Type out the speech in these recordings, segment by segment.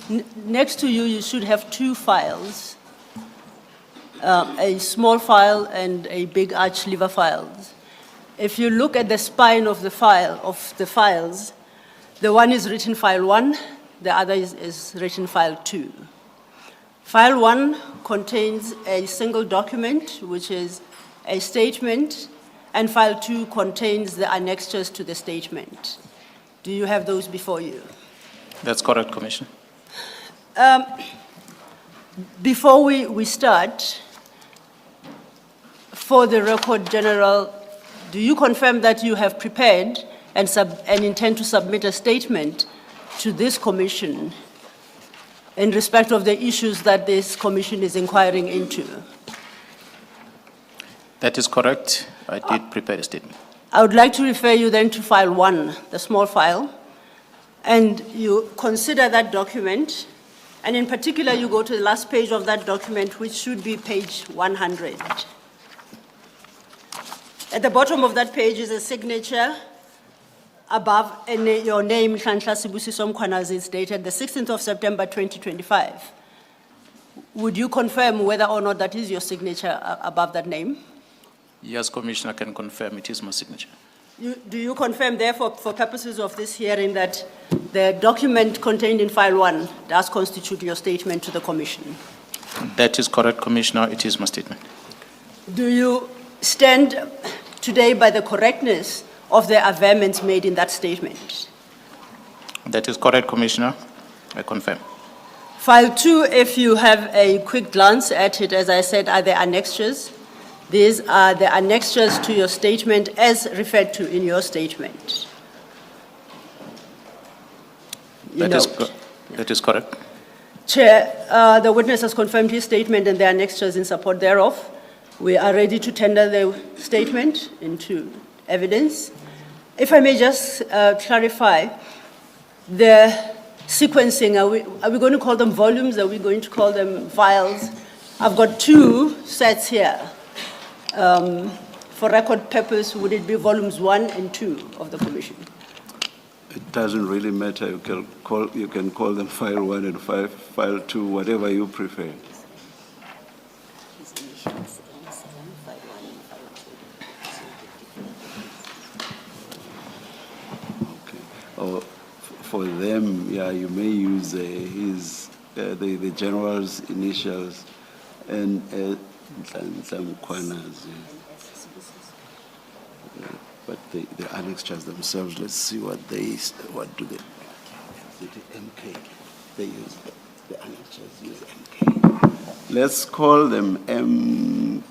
Next to you, you should have two files, a small file and a big arch lever files. If you look at the spine of the files, the one is written file 1, the other is written file 2. File 1 contains a single document, which is a statement, and file 2 contains the annexures to the statement. Do you have those before you? That's correct, Commissioner. Before we start, for the record, General, do you confirm that you have prepared and intend to submit a statement to this commission in respect of the issues that this commission is inquiring into? That is correct. I did prepare a statement. I would like to refer you then to file 1, the small file, and you consider that document, and in particular you go to the last page of that document, which should be page 100. At the bottom of that page is a signature above your name, Mkhwanazi, is dated the 16th of September 2025. Would you confirm whether or not that is your signature above that name? Yes, Commissioner, I can confirm it is my signature. Do you confirm, therefore, for purposes of this hearing, that the document contained in file 1 does constitute your statement to the commission? That is correct, Commissioner. It is my statement. Do you stand today by the correctness of the averments made in that statement? That is correct, Commissioner. I confirm. File 2, if you have a quick glance at it, as I said, are the annexures. These are the annexures to your statement as referred to in your statement. That is correct. Chair, the witness has confirmed his statement and the annexures in support thereof. We are ready to tender the statement into evidence. If I may just clarify, the sequencing, are we going to call them volumes? Are we going to call them files? I've got two sets here. For record purpose, would it be volumes 1 and 2 of the commission? It doesn't really matter. You can call them file 1 and file 2, whatever you prefer. Or for them, yeah, you may use the general's initials and Mkhwanazi. But the annexures themselves, let's see what do they? The MK. They use the annexures use MK. Let's call them MK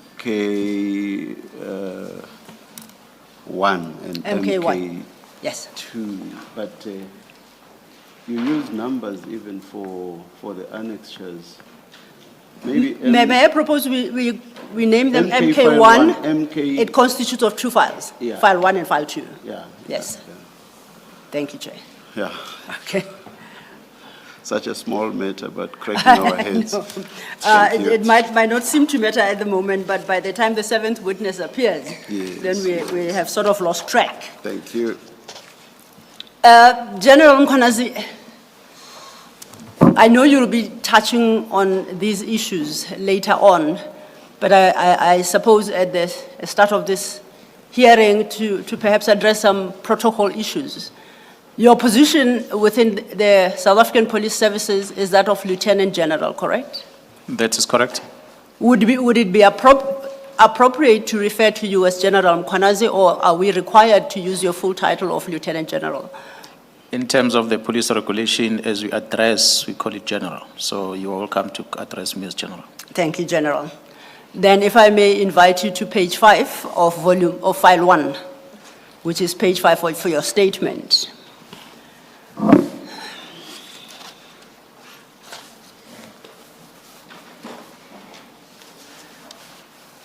1 and MK 2. But you use numbers even for the annexures. Maybe may I propose we name them MK1? It constitutes of two files, yeah. File 1 and File 2. Yeah. Yes. Yeah. Thank you, Chair. Yeah. Okay. Such a small matter, but cracking our heads. It might not seem to matter at the moment, but by the time the 7th witness appears, yes, then we have sort of lost track. Thank you. General Mkhwanazi, I know you'll be touching on these issues later on, but I suppose at the start of this hearing to perhaps address some protocol issues. Your position within the South African Police Services is that of Lieutenant General, correct? That is correct. Would it be appropriate to refer to you as General Mkhwanazi, or are we required to use your full title of Lieutenant General? In terms of the police regulation, as we address, we call it general. So you're welcome to address me as general. Thank you, General. Then if I may invite you to page 5 of file 1, which is page 5 for your statement.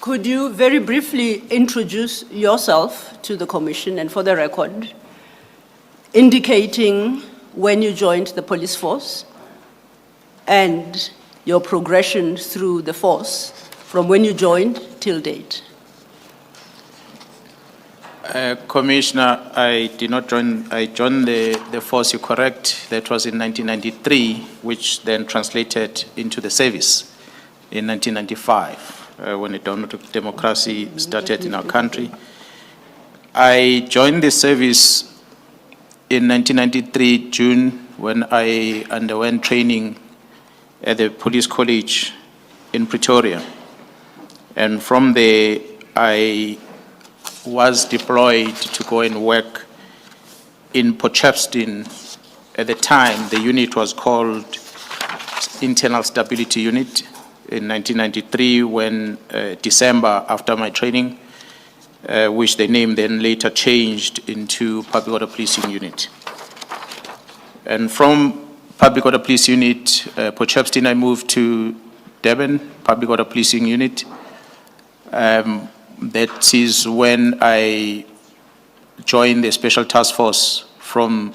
Could you very briefly introduce yourself to the commission and for the record, indicating when you joined the police force and your progression through the force from when you joined till date? Commissioner, I did not join, I joined the force, you're correct. That was in 1993, which then translated into the service in 1995, when the democracy started in our country. I joined the service in 1993, June, when I underwent training at the police college in Pretoria. And from there, I was deployed to go and work in Potchefstroom. At the time, the unit was called Internal Stability Unit. In 1993, when December, after my training, which the name then later changed into Public Order Policing Unit. And from Public Order Police Unit, Potchefstroom, I moved to Durban, Public Order Policing Unit. That is when I joined the Special Task Force from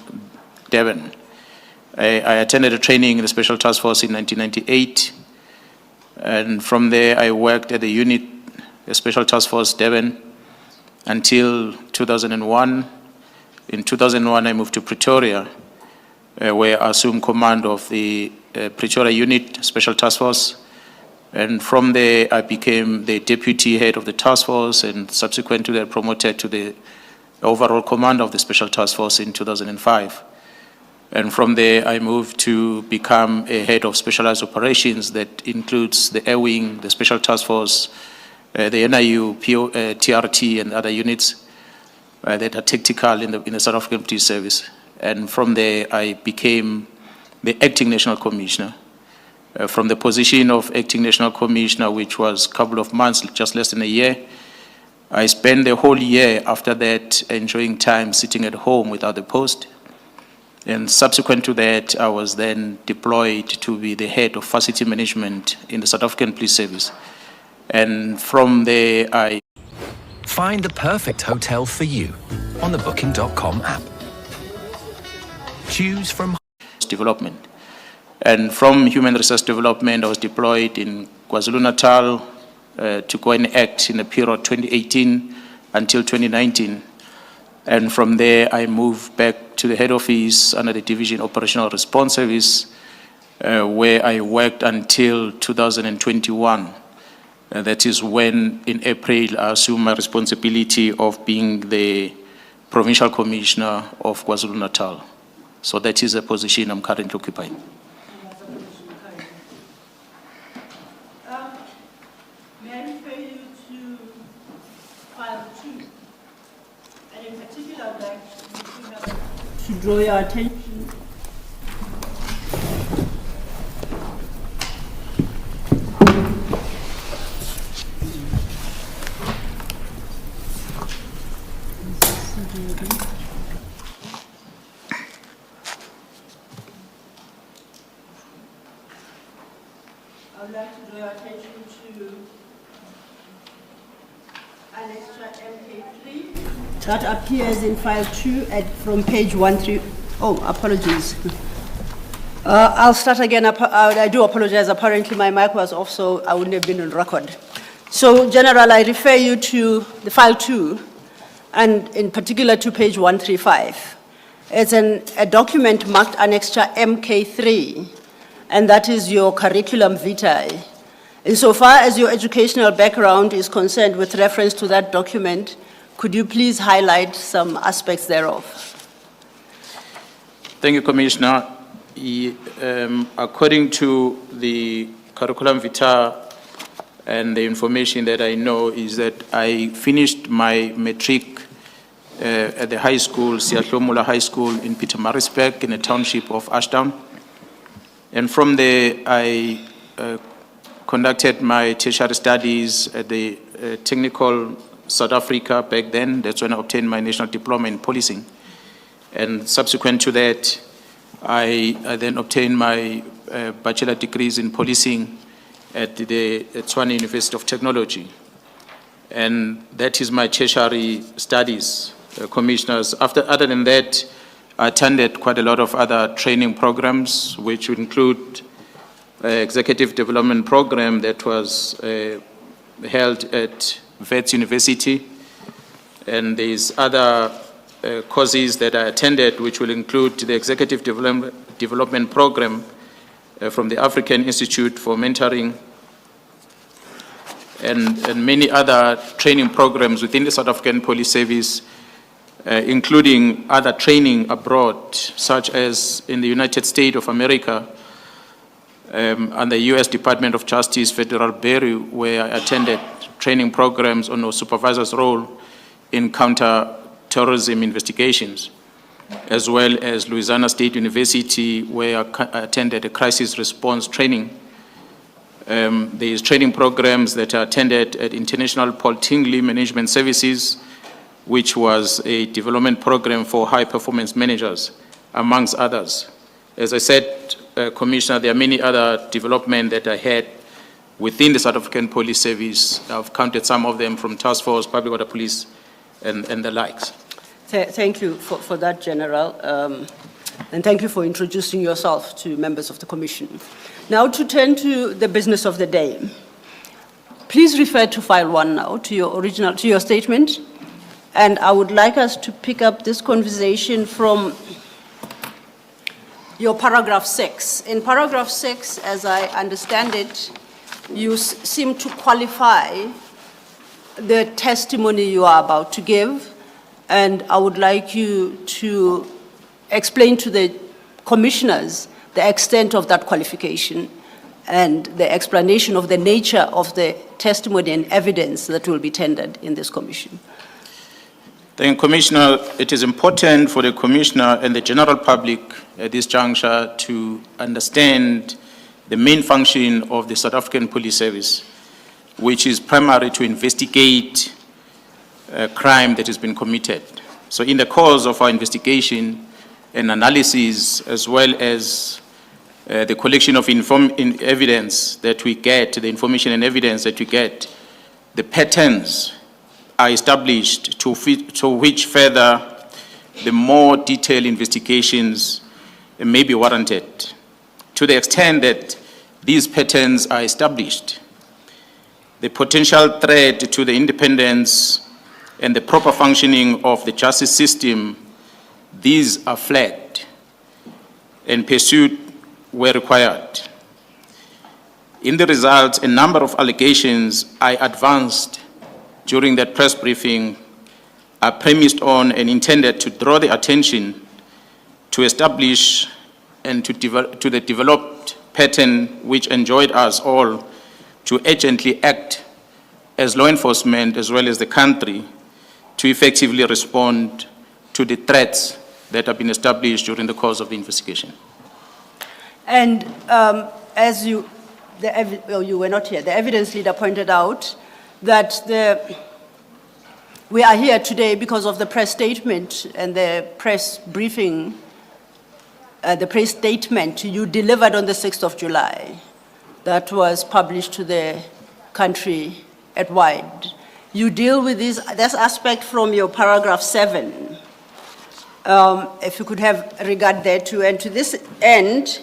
Durban. I attended a training in the Special Task Force in 1998, and from there I worked at the unit, the Special Task Force Durban, until 2001. In 2001, I moved to Pretoria, where I assumed command of the Pretoria unit, Special Task Force. And from there, I became the deputy head of the task force, and subsequent to that, promoted to the overall command of the Special Task Force in 2005. And from there, I moved to become a head of specialized operations that includes the Air Wing, the Special Task Force, the NIU, TRT, and other units that are tactical in the South African Police Service. And from there, I became the acting National Commissioner. From the position of acting National Commissioner, which was a couple of months, just less than a year, I spent the whole year after that enjoying time sitting at home without the post. And subsequent to that, I was then deployed to be the head of facility management in the South African Police Service. And from there, I Find the perfect hotel for you on the Booking.com app. Choose from development. And from human resource development, I was deployed in KwaZulu-Natal to go and act in the period 2018 until 2019. And from there, I moved back to the head office under the Division Operational Response Service, where I worked until 2021. That is when, in April, I assumed my responsibility of being the Provincial Commissioner of KwaZulu-Natal. So that is a position I'm currently occupying. May I refer you to file 2? And in particular, I would like to draw your attention. I would like to draw your attention to Annexure MK3 that appears in file 2 from page 13. Oh, apologies. I'll start again. I do apologize. Apparently my mic was off, so I wouldn't have been on record. So, General, I refer you to the file 2, and in particular to page 135. It's a document marked Annexure MK3, and that is your curriculum vitae. Insofar as your educational background is concerned with reference to that document, could you please highlight some aspects thereof? Thank you, Commissioner. According to the curriculum vitae and the information that I know is that I finished my matric at the high school, Siyahlomula High School in Pietermaritzburg in the township of Ashdown. And from there, I conducted my tertiary studies at the Technical South Africa back then. That's when I obtained my national diploma in policing. And subsequent to that, I then obtained my bachelor degrees in policing at the Tshwane University of Technology. And that is my tertiary studies, commissioners. Other than that, I attended quite a lot of other training programs, which would include executive development program that was held at Wits University. and there's other courses that I attended, which will include the Executive Development Program from the African Institute for Mentoring, and many other training programs within the South African Police Service, including other training abroad, such as in the United States of America and the U.S. Department of Justice Federal Bureau, where I attended training programs on a supervisor's role in counter-terrorism investigations, as well as Louisiana State University, where I attended a crisis response training. There's training programs that I attended at International Paul Tingley Management Services, which was a development program for high-performance managers, amongst others. As I said, Commissioner, there are many other developments that I had within the South African Police Service. I've counted some of them from Task Force, Public Order Police, and the likes. Thank you for that, General. And thank you for introducing yourself to members of the Commission. Now to turn to the business of the day. Please refer to file 1 now, to your statement. And I would like us to pick up this conversation from your paragraph 6. In paragraph 6, as I understand it, you seem to qualify the testimony you are about to give, and I would like you to explain to the commissioners the extent of that qualification and the explanation of the nature of the testimony and evidence that will be tendered in this commission. Thank you, Commissioner. It is important for the Commissioner and the general public at this juncture to understand the main function of the South African Police Service, which is primary to investigate a crime that has been committed. So in the course of our investigation and analysis, as well as the collection of evidence that we get, the information and evidence that we get, the patterns are established to which further the more detailed investigations may be warranted. To the extent that these patterns are established, the potential threat to the independence and the proper functioning of the justice system, these are flagged and pursued where required. In the result, a number of allegations I advanced during that press briefing are premised on and intended to draw the attention to establish and to the developed pattern which enjoined us all to urgently act as law enforcement as well as the country to effectively respond to the threats that have been established during the course of the investigation. And as you were not here, the evidence leader pointed out that we are here today because of the press statement and the press briefing, the press statement you delivered on the 6th of July that was published to the country at wide. You deal with this aspect from your paragraph 7. If you could have regard there too. And to this end,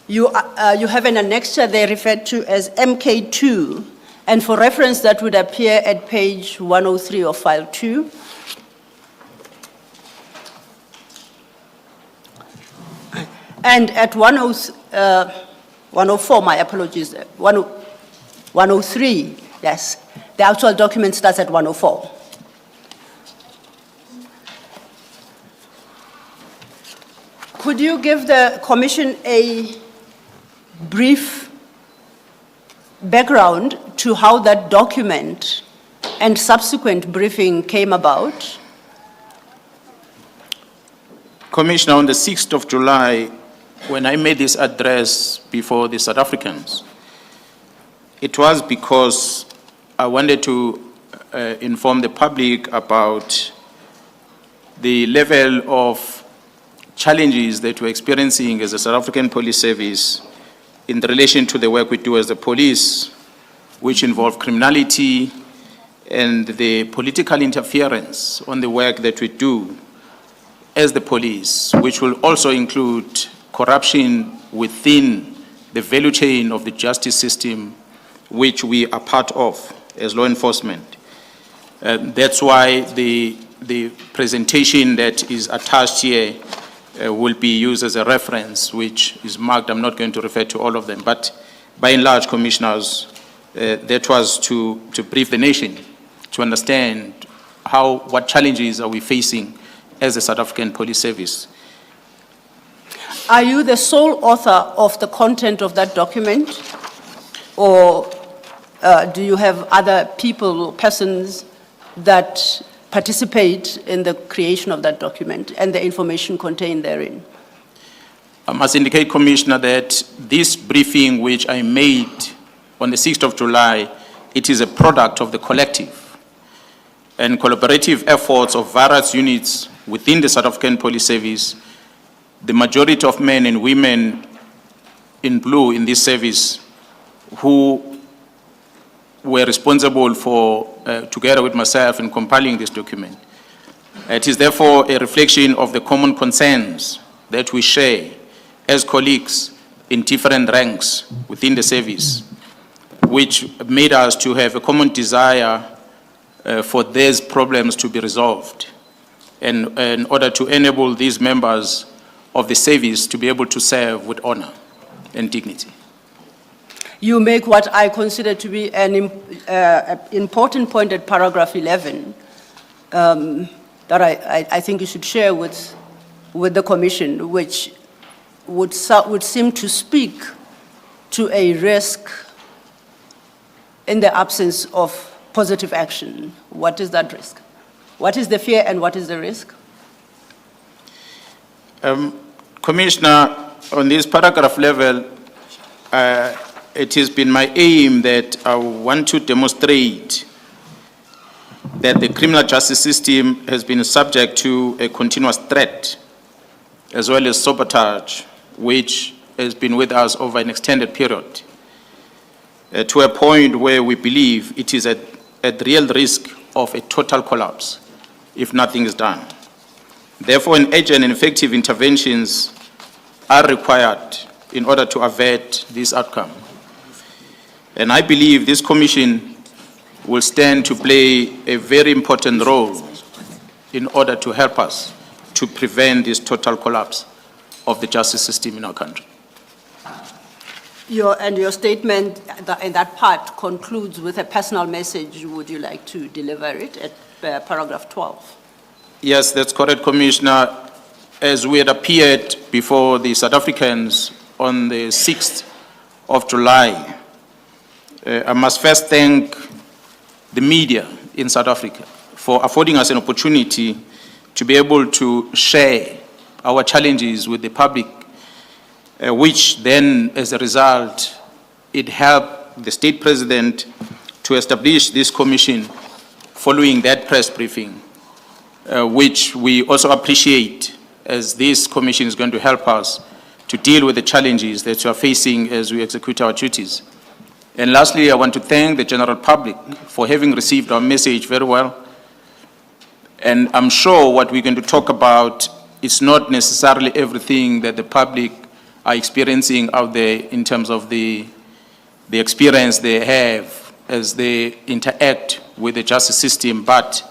you have an annexure there referred to as MK2, and for reference that would appear at page 103 of file 2. And at 104, my apologies, 103, yes, the actual document starts at 104. Could you give the Commission a brief background to how that document and subsequent briefing came about? Commissioner, on the 6th of July, when I made this address before the South Africans, it was because I wanted to inform the public about the level of challenges that we're experiencing as a South African Police Service in relation to the work we do as the police, which involve criminality and the political interference on the work that we do as the police, which will also include corruption within the value chain of the justice system, which we are part of as law enforcement. That's why the presentation that is attached here will be used as a reference, which is marked. I'm not going to refer to all of them, but by and large, commissioners, that was to brief the nation to understand what challenges are we facing as the South African Police Service. Are you the sole author of the content of that document? Or do you have other people or persons that participate in the creation of that document and the information contained therein? I must indicate, Commissioner, that this briefing which I made on the 6th of July, it is a product of the collective and collaborative efforts of various units within the South African Police Service. The majority of men and women in blue in this service who were responsible for, together with myself, in compiling this document. It is therefore a reflection of the common concerns that we share as colleagues in different ranks within the service, which made us to have a common desire for these problems to be resolved, and in order to enable these members of the service to be able to serve with honor and dignity. You make what I consider to be an important point at paragraph 11 that I think you should share with the Commission, which would seem to speak to a risk in the absence of positive action. What is that risk? What is the fear and what is the risk? Commissioner, on this paragraph level, it has been my aim that I want to demonstrate that the criminal justice system has been subject to a continuous threat, as well as sabotage, which has been with us over an extended period, to a point where we believe it is at real risk of a total collapse if nothing is done. Therefore, an urgent and effective interventions are required in order to avert this outcome. And I believe this commission will stand to play a very important role in order to help us to prevent this total collapse of the justice system in our country. Your statement in that part concludes with a personal message. Would you like to deliver it at paragraph 12? Yes, that's correct, Commissioner. As we had appeared before the South Africans on the 6th of July, I must first thank the media in South Africa for affording us an opportunity to be able to share our challenges with the public, which then, as a result, it helped the state president to establish this commission following that press briefing, which we also appreciate, as this commission is going to help us to deal with the challenges that we are facing as we execute our duties. And lastly, I want to thank the general public for having received our message very well. And I'm sure what we're going to talk about is not necessarily everything that the public are experiencing out there in terms of the experience they have as they interact with the justice system, but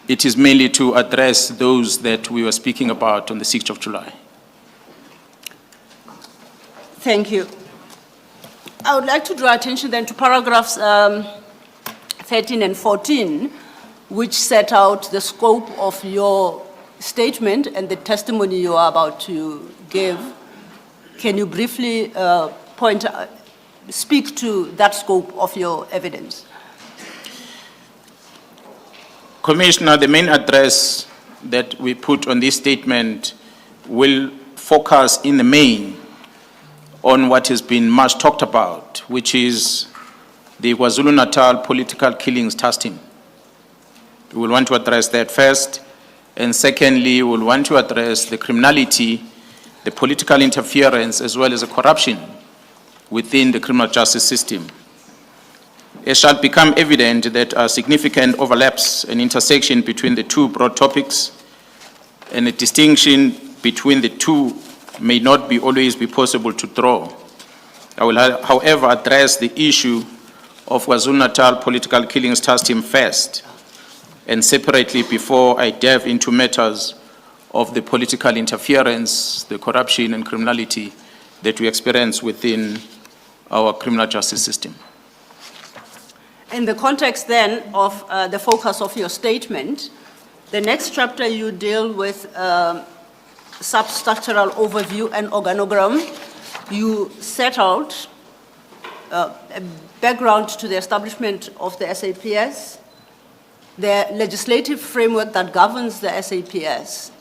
it is mainly to address those that we were speaking about on the 6th of July. Thank you. I would like to draw attention then to paragraphs 13 and 14, which set out the scope of your statement and the testimony you are about to give. Can you briefly speak to that scope of your evidence? Commissioner, the main address that we put on this statement will focus in the main on what has been much talked about, which is the KwaZulu-Natal political killings task team. We will want to address that first, and secondly, we will want to address the criminality, the political interference, as well as the corruption within the criminal justice system. It shall become evident that significant overlaps and intersection between the two broad topics, and a distinction between the two may not always be possible to draw. I will, however, address the issue of KwaZulu-Natal political killings task team first, And separately, before I delve into matters of the political interference, the corruption and criminality that we experience within our criminal justice system. In the context then of the focus of your statement, the next chapter you deal with substructural overview and organogram. You set out a background to the establishment of the SAPS, the legislative framework that governs the SAPS.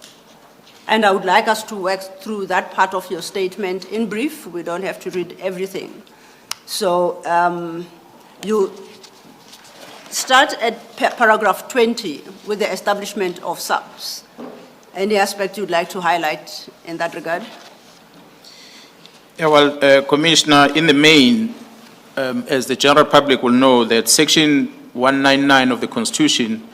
And I would like us to work through that part of your statement in brief. We don't have to read everything. So you start at paragraph 20 with the establishment of SAPS. Any aspect you'd like to highlight in that regard? Yeah, well, Commissioner, in the main, as the general public will know, that Section 199 of the Constitution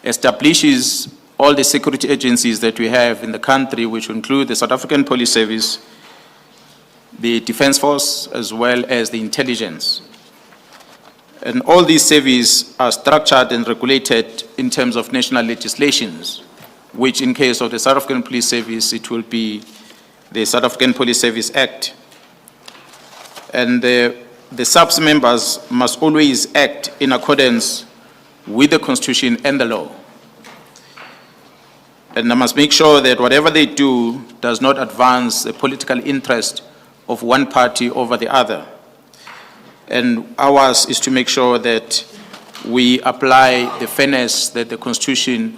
establishes all the security agencies that we have in the country, which include the South African Police Service, the Defence Force, as well as the intelligence. And all these services are structured and regulated in terms of national legislations, which in case of the South African Police Service, it will be the South African Police Service Act. And the SAPS members must always act in accordance with the Constitution and the law. And I must make sure that whatever they do does not advance the political interest of one party over the other. And ours is to make sure that we apply the fairness that the Constitution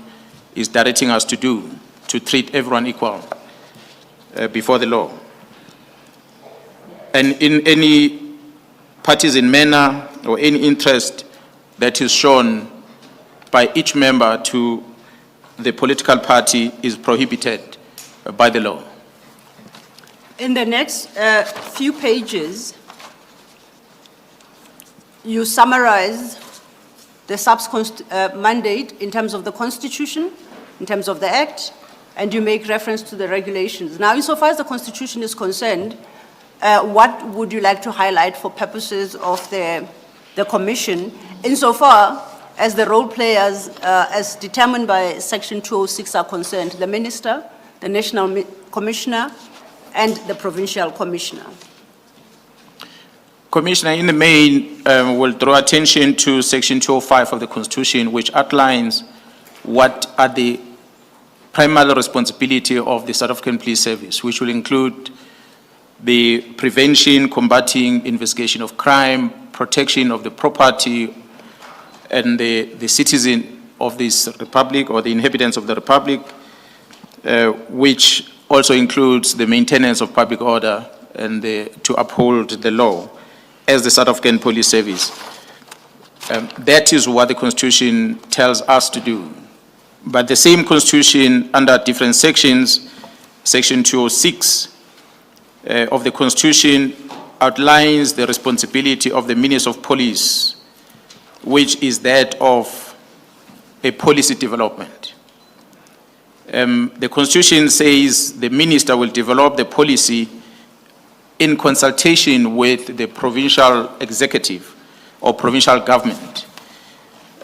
is directing us to do, to treat everyone equal before the law. And in any partisan manner or any interest that is shown by each member to the political party is prohibited by the law. In the next few pages, you summarize the SAPS mandate in terms of the Constitution, in terms of the Act, and you make reference to the regulations. Now, insofar as the Constitution is concerned, what would you like to highlight for purposes of the Commission, insofar as the role players, as determined by Section 206 are concerned, the Minister, the National Commissioner, and the Provincial Commissioner? Commissioner, in the main, will draw attention to Section 205 of the Constitution, which outlines what are the primary responsibility of the South African Police Service, which will include the prevention, combating, investigation of crime, protection of the property and the citizen of this republic or the inhabitants of the republic, which also includes the maintenance of public order and to uphold the law as the South African Police Service. That is what the Constitution tells us to do. But the same Constitution, under different sections, Section 206 of the Constitution outlines the responsibility of the Minister of Police, which is that of a policy development. The Constitution says the Minister will develop the policy in consultation with the provincial executive or provincial government.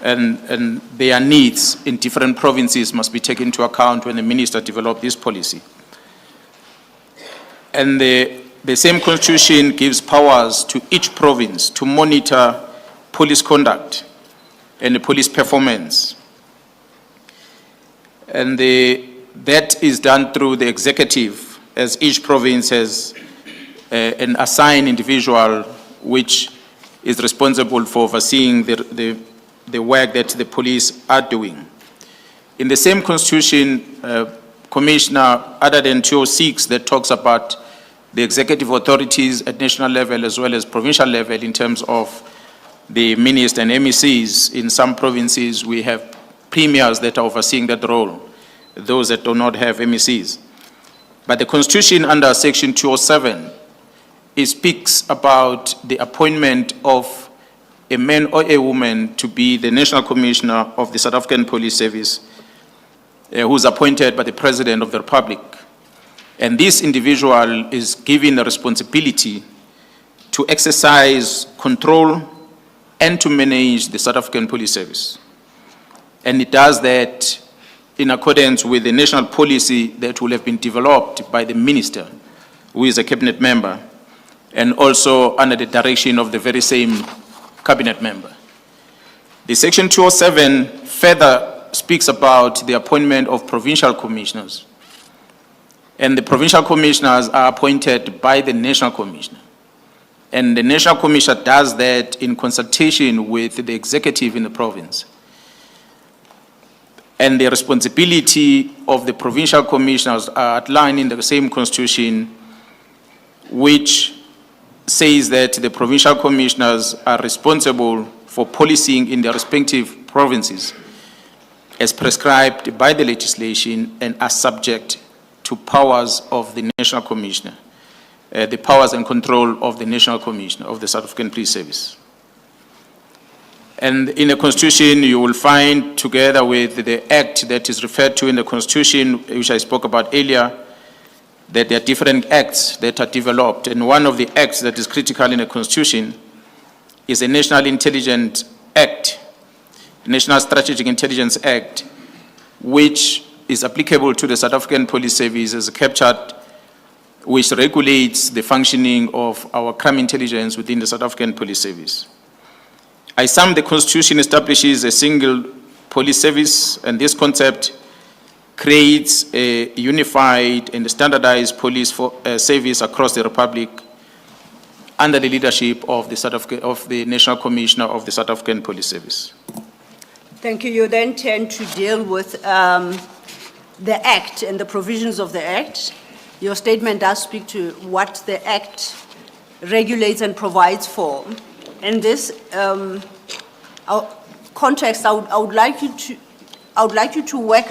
And their needs in different provinces must be taken into account when the minister develops this policy. And the same Constitution gives powers to each province to monitor police conduct and the police performance. And that is done through the executive, as each province has an assigned individual which is responsible for overseeing the work that the police are doing. In the same Constitution, Commissioner, other than 206 that talks about the executive authorities at national level as well as provincial level in terms of the ministers and MECs, in some provinces we have premiers that are overseeing that role, those that do not have MECs. But the Constitution under Section 207, it speaks about the appointment of a man or a woman to be the National Commissioner of the South African Police Service, who's appointed by the President of the Republic. And this individual is given the responsibility to exercise control and to manage the South African Police Service. And it does that in accordance with the national policy that will have been developed by the minister, who is a cabinet member, and also under the direction of the very same cabinet member. The Section 207 further speaks about the appointment of provincial commissioners. And the provincial commissioners are appointed by the national commissioner. And the national commissioner does that in consultation with the executive in the province. And the responsibility of the provincial commissioners are outlined in the same constitution, which says that the provincial commissioners are responsible for policing in their respective provinces as prescribed by the legislation and are subject to powers of the national commissioner, the powers and control of the national commissioner of the South African Police Service. And in the Constitution, you will find, together with the act that is referred to in the Constitution, which I spoke about earlier, that there are different acts that are developed. And one of the acts that is critical in the Constitution is the National Intelligence Act, National Strategic Intelligence Act, which is applicable to the South African Police Service as captured, which regulates the functioning of our crime intelligence within the South African Police Service. I sum the Constitution establishes a single police service, and this concept creates a unified and standardized police service across the Republic under the leadership of the National Commissioner of the South African Police Service. Thank you. You then tend to deal with the Act and the provisions of the Act. Your statement does speak to what the Act regulates and provides for. In this context, I would like you to work